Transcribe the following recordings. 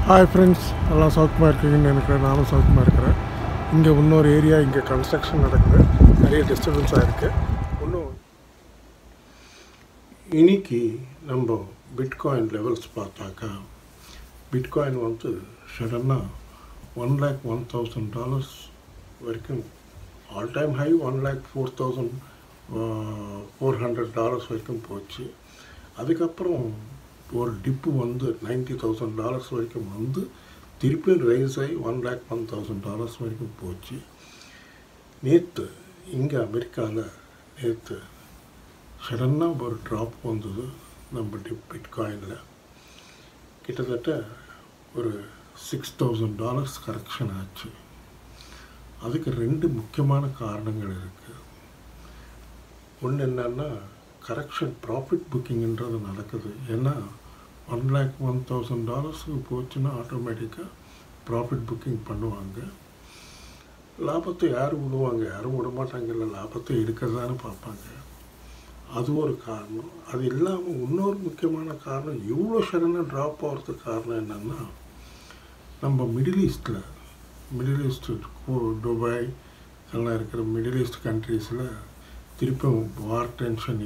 Hi friends, எல்லாம் சௌக்கியமாக இருக்கீங்கன்னு நினைக்கிறேன். நானும் சௌக்கியமாக இருக்கிறேன். இங்கே இன்னொரு ஏரியா, இங்கே கன்ஸ்ட்ரக்ஷன் நடக்குது, நிறைய டிஸ்டர்பன்ஸாக இருக்குது. இன்னும் இன்னைக்கு நம்ம பிட்காயின் லெவல்ஸ் பார்த்தாக்கா, பிட்காயின் வந்து சடனாக $1,01,000 வரைக்கும் ஆல் டைம் ஹை, $1,04,400 வரைக்கும் போச்சு. அதுக்கப்புறம் ஒரு டிப்பு வந்து $90,000 வரைக்கும் வந்து திருப்பியும் ரைஸ் ஆகி $1,01,000 வரைக்கும் போச்சு. நேற்று இங்கே அமெரிக்காவில் நேற்று சடனாக ஒரு ட்ராப் வந்தது. நம்ம பிட்காயினில் கிட்டத்தட்ட ஒரு $6,000 கரெக்ஷன் ஆச்சு. அதுக்கு ரெண்டு முக்கியமான காரணங்கள் இருக்குது. ஒன்று என்னன்னா, கரெக்ஷன் ப்ராஃபிட் புக்கிங்கிறது நடக்குது. ஏன்னா $1,01,000 போச்சுன்னா ஆட்டோமேட்டிக்காக ப்ராஃபிட் புக்கிங் பண்ணுவாங்க. லாபத்தை யாரும் விடுவாங்க? யாரும் விட மாட்டாங்கல்ல. லாபத்தை எடுக்கிறதானு பார்ப்பாங்க. அது ஒரு காரணம். அது இல்லாமல் இன்னொரு முக்கியமான காரணம், இவ்வளோ சடனாக ட்ராப் ஆகிறதுக்கு காரணம் என்னென்னா, நம்ம மிடில் ஈஸ்ட்டு துபாய் எல்லாம் இருக்கிற மிடில் ஈஸ்ட் கண்ட்ரீஸில் திருப்பியும் வார் டென்ஷன்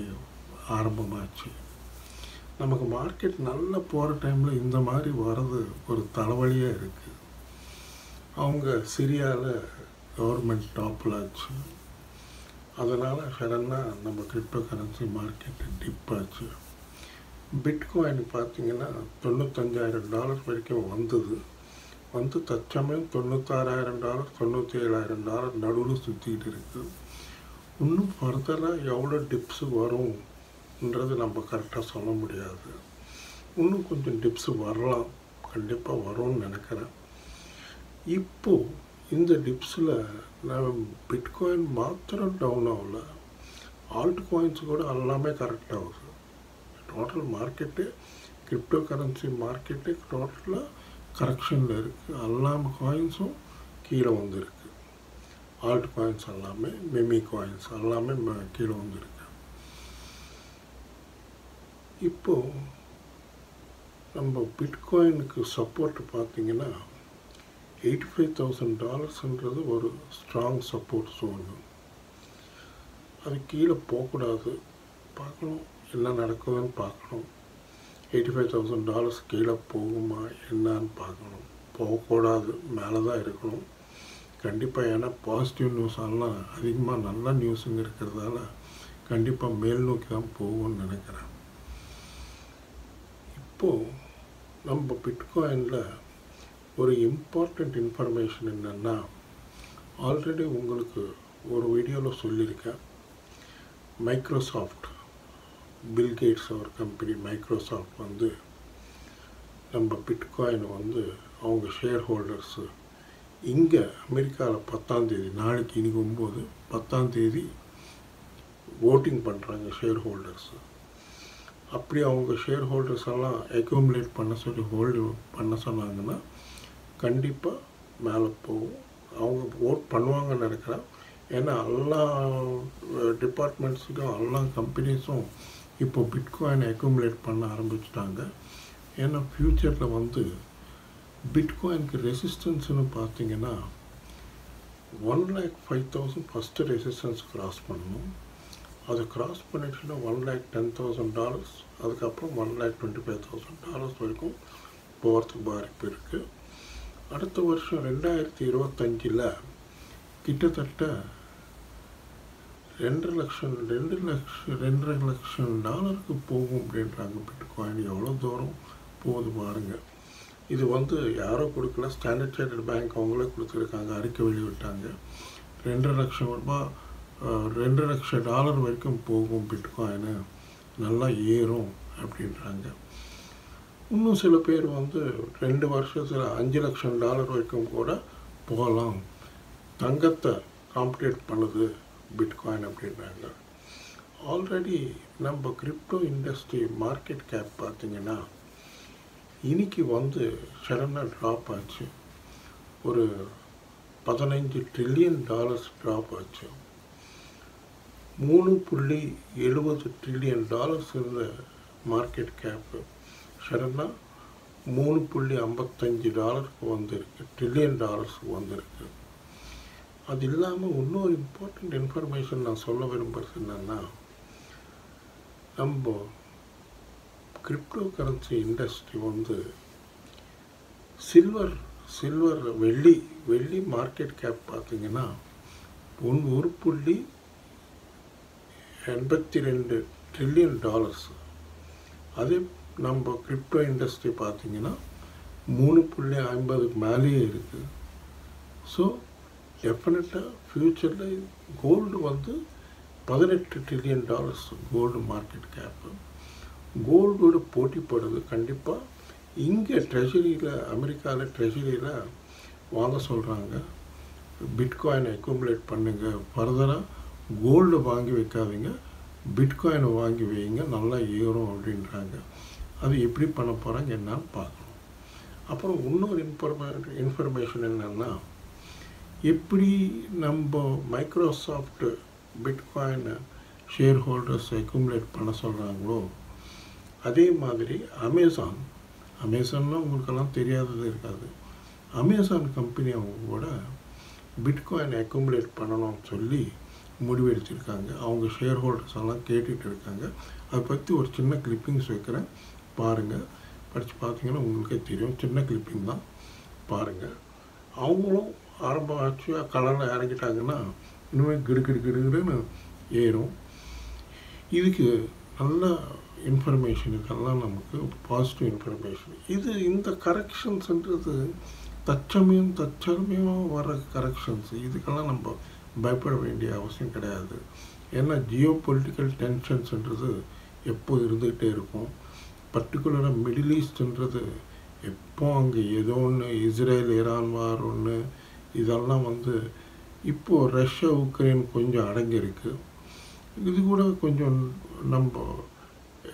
ஆரம்பமாச்சு. நமக்கு மார்க்கெட் நல்லா போகிற டைமில் இந்த மாதிரி வர்றது ஒரு தலைவலியாக இருக்குது. அவங்க சிரியாவில் கவர்மெண்ட் டாப்பில் ஆச்சு. அதனால் சடனாக நம்ம கிரிப்டோ கரன்சி மார்க்கெட்டு டிப் ஆச்சு. பிட்காயின் பார்த்திங்கன்னா $95,000 வரைக்கும் வந்து தற்சமயம் $96,000 $97,000 நடுவில் சுற்றிக்கிட்டு இருக்குது. இன்னும் ஃபர்தராக எவ்வளோ டிப்ஸு வரும்ன்றது நம்ம கரெக்டாக சொல்ல முடியாது. இன்னும் கொஞ்சம் டிப்ஸு வரலாம், கண்டிப்பாக வரும்னு நினைக்கிறேன். இப்போது இந்த டிப்ஸில் நான் பிட்காயின் மாத்திரம் டவுன் ஆகல, ஆல்ட் காயின்ஸ் கூட எல்லாமே கரெக்டாக ஆகுது. Total market, crypto currency market டோட்டலாக கரெக்ஷனில் இருக்குது. எல்லா காயின்ஸும் கீழே வந்துருக்கு. ஆல்ட் காயின்ஸ் எல்லாமே, மெமி காயின்ஸ் எல்லாமே கீழே வந்துருக்கு. இப்போது நம்ம பிட்காயினுக்கு சப்போர்ட் பார்த்திங்கன்னா $85,000ன்றது ஒரு ஸ்ட்ராங் சப்போர்ட் ஜோனு. அது கீழே போகக்கூடாது. பார்க்கணும் என்ன நடக்குதுன்னு பார்க்கணும். $85,000 கீழே போகுமா என்னான்னு பார்க்கணும். போகக்கூடாது, மேலே தான் இருக்கணும் கண்டிப்பாக. ஏன்னா பாசிட்டிவ் நியூஸ் எல்லாம் அதிகமாக நல்ல நியூஸுங்க இருக்கிறதால கண்டிப்பாக மேல் நோக்கி தான் போகும்னு நினைக்கிறேன். இப்போது நம்ம பிட்காயினில் ஒரு இம்பார்ட்டண்ட் இன்ஃபர்மேஷன் என்னென்னா, ஆல்ரெடி உங்களுக்கு ஒரு வீடியோவில் சொல்லியிருக்கேன். மைக்ரோசாஃப்ட், பில்கேட்ஸ் ஒரு கம்பெனி மைக்ரோசாஃப்ட் வந்து நம்ம பிட்காயின் வந்து அவங்க ஷேர் ஹோல்டர்ஸு இங்கே அமெரிக்காவில் 10ஆம் தேதி, நாளைக்கு இன்னைக்கு 10ஆம் தேதி ஓட்டிங் பண்ணுறாங்க ஷேர் ஹோல்டர்ஸு. அப்படி அவங்க ஷேர் ஹோல்டர்ஸ் எல்லாம் அக்யூமுலேட் பண்ண சொல்லி பண்ண சொன்னாங்கன்னா கண்டிப்பாக மேலே போகும். அவங்க ஓட் பண்ணுவாங்கன்னு நினைக்கிறேன். ஏன்னா எல்லா டிபார்ட்மெண்ட்ஸுக்கும் எல்லா கம்பெனிஸும் இப்போ பிட்காயின் அக்யூமுலேட் பண்ண ஆரம்பிச்சிட்டாங்க. ஏன்னா ஃப்யூச்சரில் வந்து பிட்காயினுக்கு ரெசிஸ்டன்ஸ்னு பார்த்தீங்கன்னா 1,05,000 ஃபஸ்ட்டு ரெசிஸ்டன்ஸ் கிராஸ் பண்ணணும். அதை கிராஸ் பண்ணிட்டுன்னா $1,10,000, அதுக்கப்புறம் $1,25,000 வரைக்கும் போகிறதுக்கு வாய்ப்பு இருக்குது. அடுத்த வருஷம் 2025 கிட்டத்தட்ட $2.5 லட்சம் போகும் அப்படின்றாங்க பிட்காயின். எவ்வளோ தூரம் போகுது பாருங்கள். இது வந்து யாரோ கொடுக்கல, ஸ்டாண்டர்ட் சார்ட்டர்ட் பேங்க் அவங்களே கொடுத்துருக்காங்க, அறிக்கை வெளியிட்டாங்க. $2 லட்சம் வரைக்கும் போகும் பிட்காயினு, நல்லா ஏறும் அப்படின்றாங்க. இன்னும் சில பேர் வந்து 2 வருஷத்தில் $5 லட்சம் வரைக்கும் கூட போகலாம், தங்கத்தை காம்படேட் பண்ணுது பிட்காயின் அப்படின்றாங்க. ஆல்ரெடி நம்ம கிரிப்டோ இண்டஸ்ட்ரி மார்க்கெட் கேப் பார்த்திங்கன்னா இன்னைக்கு வந்து சடனாக ட்ராப் ஆச்சு. ஒரு $15 trillion ட்ராப் ஆச்சு. $3.70 trillion இருந்த மார்க்கெட் கேப்பு சடனாக $3.55 வந்திருக்கு, ட்ரில்லியன் டாலர்ஸுக்கு வந்திருக்கு. அது இல்லாமல் இன்னொரு இம்பார்ட்டண்ட் இன்ஃபர்மேஷன் நான் சொல்ல விரும்புகிறது என்னென்னா, நம்ம கிரிப்டோ கரன்சி இண்டஸ்ட்ரி வந்து சில்வர் வெள்ளி மார்க்கெட் கேப் பார்த்திங்கன்னா $1.82 ட்ரில்லியன். அதே நம்ம கிரிப்டோ இண்டஸ்ட்ரி பார்த்திங்கன்னா 3.50 மேலேயே இருக்குது. ஸோ டெஃபினட்டாக ஃப்யூச்சரில் கோல்டு வந்து $18 ட்ரில்லியன் கோல்டு மார்க்கெட் கேப்பு. கோல்டோட போட்டிப்படுது. கண்டிப்பாக இங்கே ட்ரெஷரியில், அமெரிக்காவில் ட்ரெஷரியில் வாங்க சொல்கிறாங்க, பிட்காயினை அக்யூமுலேட் பண்ணுங்கள், ஃபர்தராக கோல்டு வாங்கி வைக்காதீங்க, பிட்காயினை வாங்கி வைங்க, நல்லா ஏறும் அப்படின்றாங்க. அது எப்படி பண்ண போகிறாங்க என்னான்னு பார்க்கணும். அப்புறம் இன்னொரு இன்ஃபர்மேஷன் என்னென்னா, எப்படி நம்ம மைக்ரோசாஃப்ட் பிட்காயினை ஷேர் ஹோல்டர்ஸ் அக்யூமுலேட் பண்ண சொல்கிறாங்களோ, அதே மாதிரி அமேசான்னா உங்களுக்கெல்லாம் தெரியாதது இருக்காது. அமேசான் கம்பெனி அவங்க கூட பிட்காயின் அக்யூமுலேட் பண்ணணும்னு சொல்லி முடிவெடுத்திருக்காங்க. அவங்க ஷேர் ஹோல்டர்ஸ் எல்லாம் கேட்டுட்டு இருக்காங்க. அதை பற்றி ஒரு சின்ன கிளிப்பிங்ஸ் வைக்கிறேன், பாருங்கள். படித்து பார்த்தீங்கன்னா உங்களுக்கே தெரியும். சின்ன கிளிப்பிங் தான், பாருங்கள். அவங்களும் ஆரம்பம் ஆச்சு கலரில் இறங்கிட்டாங்கன்னா இனிமேல் கிடுன்னு ஏறும். இதுக்கு நல்ல இன்ஃபர்மேஷன், இதெல்லாம் நமக்கு பாசிட்டிவ் இன்ஃபர்மேஷன். இந்த கரெக்ஷன்ஸ்ன்றது தற்சமயம் வர கரெக்ஷன்ஸ். இதுக்கெல்லாம் நம்ம பயப்பட வேண்டிய அவசியம் கிடையாது. ஏன்னா ஜியோ பொலிட்டிக்கல் டென்ஷன்ஸ்ன்றது எப்போ இருந்துக்கிட்டே இருக்கும். பர்டிகுலராக மிடில் ஈஸ்ட்ன்றது எப்போ அங்கே ஏதோ ஒன்று, இஸ்ரேல் ஈரான் வார் ஒன்று, இதெல்லாம் வந்து இப்போது ரஷ்யா உக்ரைன் கொஞ்சம் அடங்கியிருக்கு. இது கூட கொஞ்சம் நம்ம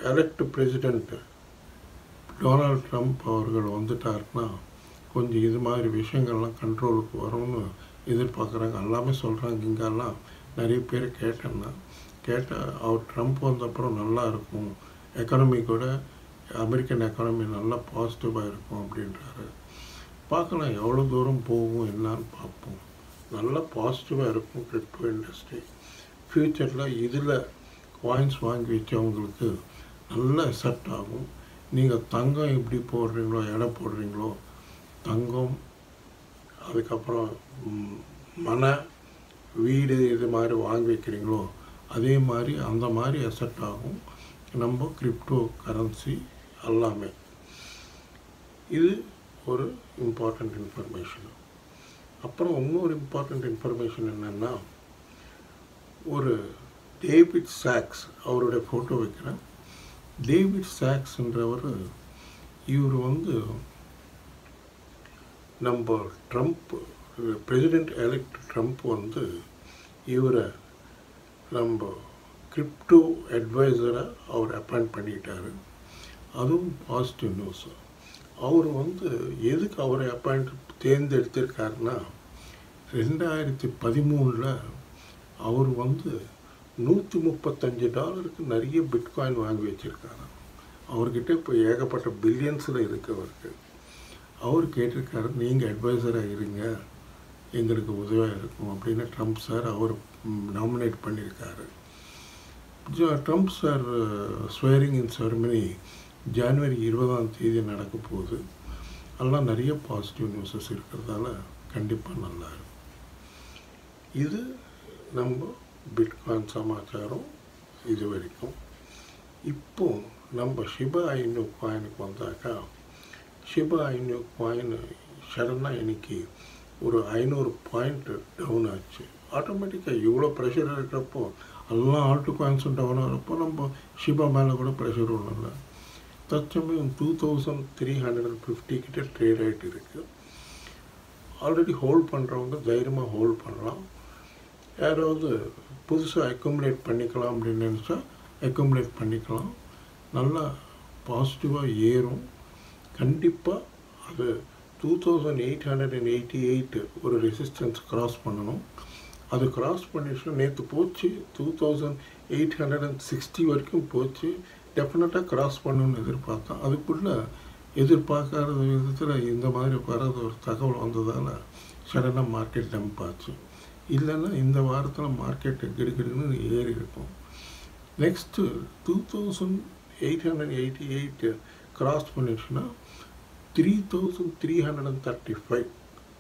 எலெக்ட் பிரசிடெண்ட் டொனால்ட் ட்ரம்ப் அவர்கள் வந்துட்டாருன்னா கொஞ்சம் இது மாதிரி விஷயங்கள்லாம் கண்ட்ரோலுக்கு வரும்னு எதிர்பார்க்குறாங்க. எல்லாமே சொல்கிறாங்க. இங்கெல்லாம் நிறைய பேர் கேட்டால் அவர் ட்ரம்ப் வந்தப்புறம் நல்லா இருக்கும், எக்கானமி கூட அமெரிக்கன் எக்கானமி நல்லா பாசிட்டிவாக இருக்கும் அப்படின்றாரு. பார்க்கலாம் எவ்வளோ தூரம் போகும் என்னான்னு பார்ப்போம். நல்லா பாசிட்டிவாக இருக்கும் கிரிப்டோ இண்டஸ்ட்ரி. ஃப்யூச்சரில் இதில் காயின்ஸ் வாங்கி வச்சவங்களுக்கு நல்லா செட் ஆகும். நீங்கள் தங்கம் எப்படி போடுறீங்களோ, எடை போடுறீங்களோ, தங்கம், அதுக்கப்புறம் வீடு இது மாதிரி வாங்கி வைக்கிறீங்களோ, அதே மாதிரி அந்த மாதிரி அசெட் ஆகும் நம்ம கிரிப்டோ கரன்சி எல்லாமே. இது ஒரு இம்பார்ட்டண்ட் இன்ஃபர்மேஷன். அப்புறம் இன்னொரு இம்பார்ட்டண்ட் இன்ஃபர்மேஷன் என்னென்னா, ஒரு டேவிட் சாக்ஸ் அவருடைய ஃபோட்டோ வைக்கிறேன். டேவிட் சாக்ஸ்ன்றவர், இவர் வந்து நம்ம ட்ரம்ப் பிரசிடெண்ட் எலெக்ட் ட்ரம்ப் வந்து இவரை நம்ம கிரிப்டோ அட்வைசராக அவர் அப்பாயிண்ட் பண்ணிட்டார். அதுவும் பாசிட்டிவ் நியூஸ். அவர் வந்து எதுக்கு அவரை தேர்ந்தெடுத்திருக்காருன்னா, 2013 அவர் வந்து $135 நிறைய பிட்காயின் வாங்கி வச்சுருக்காரு. அவர்கிட்ட இப்போ ஏகப்பட்ட பில்லியன்ஸில் இருக்குது அவருக்கு. அவர் கேட்டிருக்காரு, நீங்கள் அட்வைசராக இருங்க, எங்களுக்கு உதவியாக இருக்கும் அப்படின்னு ட்ரம்ப் சார் அவர் நாமினேட் பண்ணியிருக்காரு. ட்ரம்ப் சார் ஸ்வேரிங் இன் செரமனி ஜனவரி 20 நடக்க போகுது. அதெல்லாம் நிறைய பாசிட்டிவ் நியூஸஸ் இருக்கிறதால கண்டிப்பாக நல்லா இருக்கும். இது நம்ம பிட்காயின் சமாச்சாரம் இது வரைக்கும். இப்போ நம்ம ஷிபா இனு காயினுக்கு வந்தாக்கா, ஷிபா இனு காயின் சடனாக இன்னைக்கு ஒரு 500 பாயிண்ட் டவுன் ஆச்சு. ஆட்டோமேட்டிக்காக இவ்வளோ ப்ரெஷர் இருக்கிறப்போ எல்லாம் ஆல்ட்டு காயின்ஸும் டவுன் ஆகிறப்போ நம்ம ஷிபா மேலே கூட ப்ரெஷர் ஒன்றும் இல்லை. தற்சமயம் 2350 கிட்ட ட்ரேட் ஆகிட்டு இருக்குது. ஆல்ரெடி ஹோல்ட் பண்ணுறவங்க தைரியமாக ஹோல்ட் பண்ணலாம். யாராவது புதுசாக அக்யூமுலேட் பண்ணிக்கலாம் அப்படின்னு நினச்சா அக்யூமுலேட் பண்ணிக்கலாம். நல்லா பாசிட்டிவாக ஏறும். கண்டிப்பாக அது 2888 ஒரு ரெசிஸ்டன்ஸ் கிராஸ் பண்ணணும். அது கிராஸ் பண்ணிடுச்சுன்னா, நேற்று போச்சு 2860 வரைக்கும் போச்சு, டெஃபினட்டாக கிராஸ் பண்ணணும்னு எதிர்பார்த்தேன். அதுக்குள்ளே எதிர்பார்க்காத விதத்தில் இந்த மாதிரி வர்றது ஒரு தகவல் வந்ததால் சடனாக மார்க்கெட் டம்ப் ஆச்சு. இல்லைன்னா இந்த வாரத்தில் மார்க்கெட்டு கிடுகிடுன்னு ஏறி இருக்கும். நெக்ஸ்ட்டு 2888 கிராஸ் பண்ணிடுச்சுன்னா 3335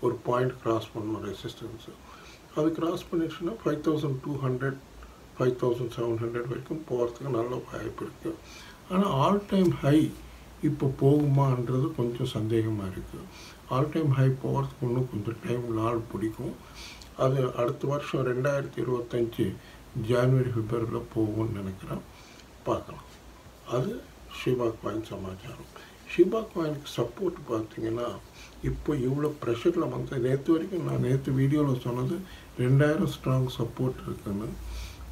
ஒரு பாயிண்ட் கிராஸ் பண்ணணும் ரெசிஸ்டன்ஸு. அது கிராஸ் பண்ணிடுச்சுன்னா 5200 5700 வரைக்கும் போகிறதுக்கு நல்ல வாய்ப்பு இருக்குது. ஆனால் ஆல் டைம் ஹை இப்போ போகுமான்றது கொஞ்சம் சந்தேகமாக இருக்குது. ஆல் டைம் ஹை போகிறதுக்கு இன்னும் கொஞ்சம் டைம் நாள் பிடிக்கும். அது அடுத்த வருஷம் 2025 ஜனவரி பிப்ரவரியில் போகும்னு நினைக்கிறேன். பார்க்கலாம். அது ஷிபா காயின் சமாச்சாரம். ஷிபா காயினுக்கு சப்போர்ட் பார்த்தீங்கன்னா இப்போ இவ்வளோ ப்ரெஷரில் வந்து நேற்று வரைக்கும் நான் நேற்று வீடியோவில் சொன்னது 2000 ஸ்ட்ராங் சப்போர்ட் இருக்குன்னு.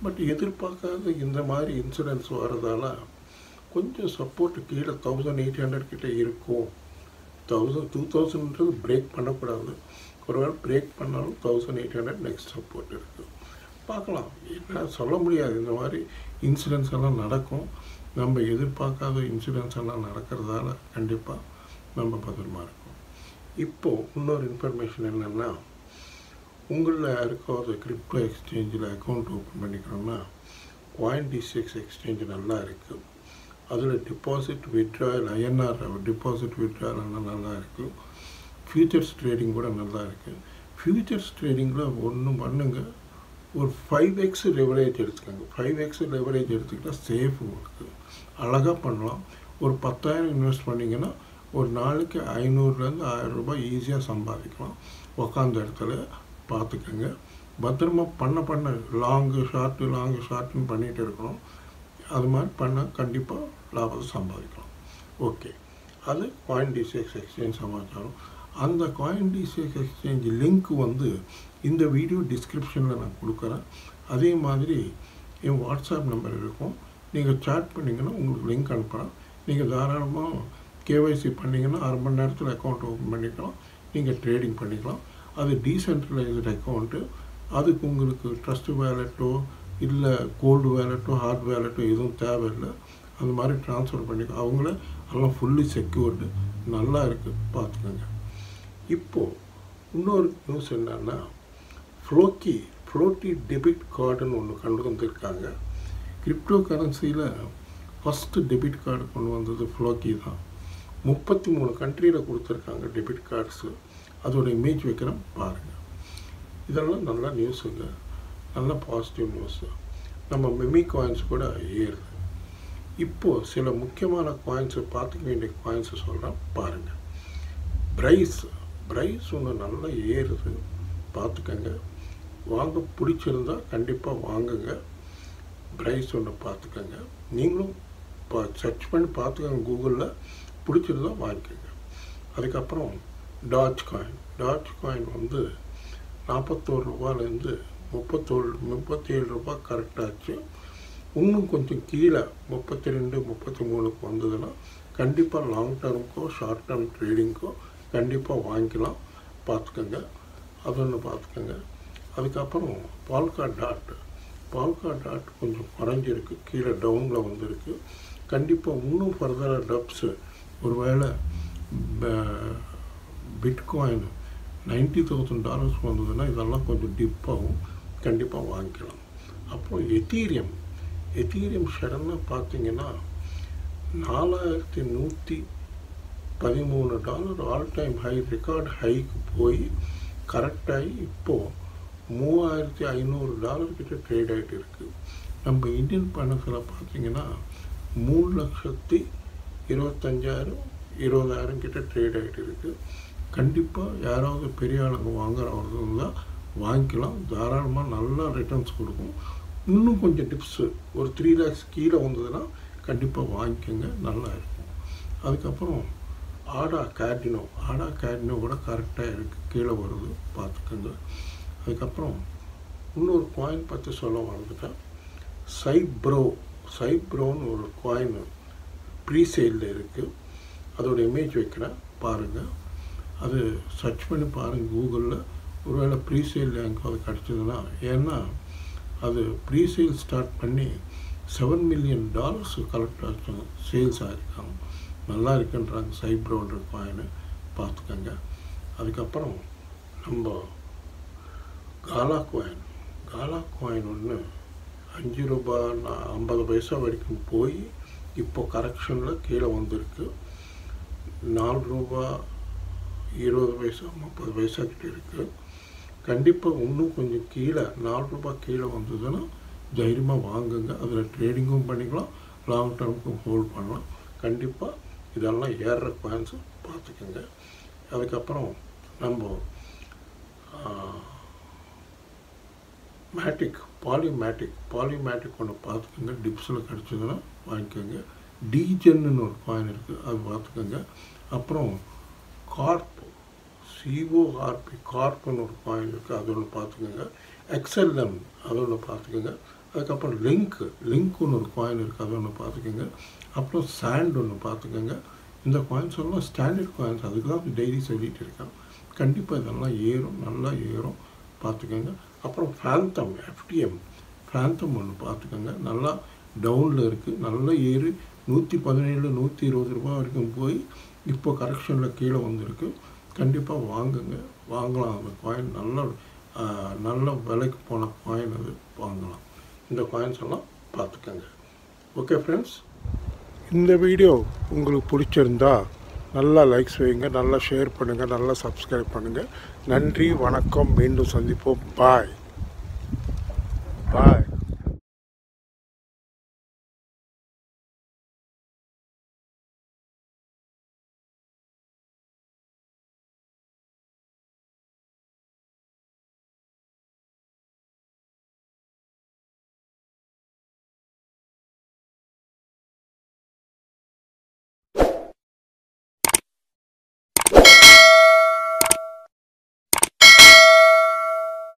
பட் எதிர்பார்க்காத இந்த மாதிரி இன்சிடென்ட்ஸ் வரதால கொஞ்சம் சப்போர்ட்டு கீழே 1800 கிட்டே இருக்கும். 2000 பிரேக் பண்ணக்கூடாது. ஒருவேளை பிரேக் பண்ணாலும் 1800 நெக்ஸ்ட் சப்போர்ட் இருக்குது. பார்க்கலாம். என்ன சொல்ல முடியாது. இந்த மாதிரி இன்சிடென்ட்ஸ் எல்லாம் நடக்கும். நம்ம எதிர்பார்க்காத இன்சிடென்ட்ஸ் எல்லாம் நடக்கிறதால கண்டிப்பாக நம்ம பத்திரமா இருக்கும். இப்போது இன்னொரு இன்ஃபர்மேஷன் என்னென்னா, உங்களில் யாருக்காவது கிரிப்டோ எக்ஸ்சேஞ்சில் அக்கௌண்ட் ஓப்பன் பண்ணிக்கிறோன்னா Coindesk எக்ஸ்சேஞ்ச் நல்லா இருக்குது. அதில் deposit withdrawal INR deposit withdrawal எல்லாம் நல்லா இருக்குது. ஃபியூச்சர்ஸ் ட்ரேடிங் கூட நல்லா இருக்குது. ஃபியூச்சர்ஸ் ட்ரேடிங்கில் ஒன்றும் பண்ணுங்க, ஒரு 5x லெவரேஜ் எடுத்துக்கோங்க. 5x லெவரேஜ் எடுத்துக்கிட்டால் சேஃப் உங்களுக்கு அழகாக பண்ணலாம். ஒரு 10,000 இன்வெஸ்ட் பண்ணிங்கன்னா ஒரு நாளைக்கு 500லேருந்து 1000 ரூபாய் ஈஸியாக சம்பாதிக்கலாம். உக்காந்த இடத்துல பார்த்துக்கோங்க. பத்திரமா பண்ண லாங்கு ஷார்ட்டுன்னு பண்ணிகிட்டு இருக்கணும். அது மாதிரி பண்ணால் கண்டிப்பாக லாபத்தை சம்பாதிக்கலாம். ஓகே, அது Coindesk எக்ஸ்சேஞ்ச் சமாச்சாரம். அந்த Coindesk எக்ஸ்சேஞ்ச் லிங்க் வந்து இந்த வீடியோ டிஸ்கிரிப்ஷனில் நான் கொடுக்குறேன். அதே மாதிரி என் வாட்ஸ்அப் நம்பர் இருக்கும். நீங்கள் சாட் பண்ணிங்கன்னா உங்களுக்கு லிங்க் அனுப்புகிறேன். நீங்கள் தாராளமாக KYC பண்ணிங்கன்னா 1/2 மணி நேரத்தில் அக்கௌண்ட் ஓப்பன் பண்ணிக்கலாம். நீங்கள் ட்ரேடிங் பண்ணிக்கலாம். அது டீசென்ட்ரலைஸ்டு அக்கௌண்ட்டு. அதுக்கு உங்களுக்கு ட்ரஸ்ட் வேலெட்டோ இல்லை கோல்டு வேலெட்டோ ஹார்ட் வேலெட்டோ எதுவும் தேவையில்லை. அந்த மாதிரி ட்ரான்ஸ்ஃபர் பண்ணிக்கலாம். அவங்கள எல்லாம் ஃபுல்லி செக்யூர்டு, நல்லா இருக்குது, பார்த்துக்கோங்க. இப்போது இன்னொரு நியூஸ் என்னன்னா, ஃப்ளோட்டி டெபிட் கார்டுன்னு ஒன்று கொண்டு வந்திருக்காங்க. கிரிப்டோ கரன்சியில் ஃபஸ்ட்டு டெபிட் கார்டு கொண்டு வந்தது ஃப்ளோக்கி தான். 33 கண்ட்ரியில் கொடுத்துருக்காங்க டெபிட் கார்ட்ஸு. அதோட இமேஜ் வைக்கிறேன் பாருங்கள். இதெல்லாம் நல்ல நியூஸுங்க, நல்ல பாசிட்டிவ் நியூஸு. நம்ம மெமி காயின்ஸ் கூட ஏறுது. இப்போது சில முக்கியமான காயின்ஸை பார்த்துக்க வேண்டிய காயின்ஸை சொல்கிறேன் பாருங்கள். பிரைஸ் ஒன்று நல்லா ஏறுது, பார்த்துக்கங்க. வாங்க பிடிச்சிருந்தா கண்டிப்பாக வாங்குங்க. பிரைஸ் ஒன்று பார்த்துக்கங்க. நீங்களும் சர்ச் பண்ணி பார்த்துக்கங்க கூகுளில். பிடிச்சிருந்தா வாங்கிக்கோங்க. அதுக்கப்புறம் டாஜ் காயின் வந்து 41 ரூபாயிலேருந்து 37 ரூபாய் கரெக்டாச்சு. இன்னும் கொஞ்சம் கீழே 32 33க்கு வந்ததுன்னா கண்டிப்பாக லாங் டேர்முக்கோ ஷார்ட் டேர்ம் ட்ரேடிங்க்கோ கண்டிப்பாக வாங்கிக்கலாம். பார்த்துக்கோங்க, அது ஒன்று பார்த்துக்கோங்க. அதுக்கப்புறம் பால்கா டாட் கொஞ்சம் குறைஞ்சிருக்கு, கீழே டவுனில் வந்திருக்கு. கண்டிப்பாக இன்னும் ஃபர்தராக டப்ஸு ஒருவேளை பிட்காயின் $90,000 வந்ததுன்னா இதெல்லாம் கொஞ்சம் டிப்பாகும், கண்டிப்பாக வாங்கிக்கலாம். அப்புறம் எத்தீரியம் சடனாக பார்த்தீங்கன்னா $4113 all time high, record haiku போய் கரெக்டாகி இப்போது $3500 கிட்ட ட்ரேட் ஆகிட்டு இருக்குது. நம்ம இந்தியன் பணத்தில் பார்த்தீங்கன்னா 3,25,000 கிட்ட ட்ரேட் ஆகிட்டு இருக்குது. கண்டிப்பாக யாராவது பெரிய ஆளுங்க வாங்குறவங்க இருந்தால் வாங்கிக்கலாம். தாராளமாக நல்லா ரிட்டர்ன்ஸ் கொடுக்கும். இன்னும் கொஞ்சம் டிப்ஸு ஒரு 3 lakhs கீழே வந்ததுன்னா கண்டிப்பாக வாங்கிக்கோங்க, நல்லா இருக்கும். அதுக்கப்புறம் ஆடா கேடினோ கூட கரெக்டாக இருக்குது, கீழே வருது, பார்த்துக்கோங்க. அதுக்கப்புறம் இன்னொரு காயின் பற்றி சொல்ல வந்துட்டேன். சைப்ரோன்னு ஒரு காயின் ப்ரீசேலில் இருக்குது. அதோட இமேஜ் வைக்கிறேன் பாருங்கள். அது சர்ச் பண்ணி பாருங்கள் கூகுளில். ஒருவேளை ப்ரீசேல் எங்காவது கிடச்சிதுன்னா, ஏன்னா அது ப்ரீசேல் ஸ்டார்ட் பண்ணி $7 million கலெக்ட் ஆச்சு, சேல்ஸ் ஆகிருக்காங்க. நல்லா இருக்குன்றாங்க. சைப்ரோன்ற காயின் பார்த்துக்கோங்க. அதுக்கப்புறம் நம்ம காலா காயின் ஒன்று 5 ரூபா 50 பைசா வரைக்கும் போய் இப்போ கரெக்ஷனில் கீழே வந்திருக்கு. 4 ரூபா 20 பைசா 30 பைசா கிட்ட இருக்குது. கண்டிப்பாக இன்னும் கொஞ்சம் கீழே 4 ரூபா கீழே வந்ததுன்னா தைரியமாக வாங்குங்க. அதில் ட்ரேடிங்கும் பண்ணிக்கலாம், லாங் டர்முக்கும் ஹோல்ட் பண்ணலாம். கண்டிப்பாக இதெல்லாம் ஏறுற காயின்ஸு பார்த்துக்கோங்க. அதுக்கப்புறம் நம்ம பாலிமேட்டிக் ஒன்று பார்த்துக்கோங்க. டிப்ஸில் கிடச்சிதுன்னா வாங்கிக்கோங்க. டீஜென்னு ஒரு காயின் இருக்குது, அது பார்த்துக்கோங்க. அப்புறம் கார்ப்னு ஒரு காயின் இருக்குது, அது ஒன்று பார்த்துக்கோங்க. XLM அது ஒன்று பார்த்துக்கோங்க. அதுக்கப்புறம் லிங்க்னு ஒரு காயின் இருக்குது, அது ஒன்று பார்த்துக்கோங்க. அப்புறம் சாண்ட் ஒன்று பார்த்துக்கோங்க. இந்த காயின்ஸ் எல்லாம் ஸ்டாண்டர்ட் காயின்ஸ், அதுக்கு தான் டெய்லி சொல்லிகிட்டு இருக்கேன். கண்டிப்பாக இதெல்லாம் ஏறும், நல்லா ஏறும், பார்த்துக்கோங்க. அப்புறம் ஃபேந்தம் ஒன்று பார்த்துக்கோங்க. நல்லா டவுனில் இருக்குது, நல்லா ஏறி 117 120 ரூபா வரைக்கும் போய் இப்போ கரெக்ஷனில் கீழே வந்திருக்கு. கண்டிப்பாக வாங்கலாம். அந்த காயின் நல்ல விலைக்கு போன காயின், அது வாங்கலாம். இந்த காயின்ஸ் எல்லாம் பார்த்துக்கோங்க. ஓகே ஃப்ரெண்ட்ஸ், இந்த வீடியோ உங்களுக்கு பிடிச்சிருந்தா நல்லா லைக்ஸ் வைங்க, நல்லா ஷேர் பண்ணுங்கள், நல்லா சப்ஸ்கிரைப் பண்ணுங்கள். நன்றி, வணக்கம், மீண்டும் சந்திப்போம். பாய்.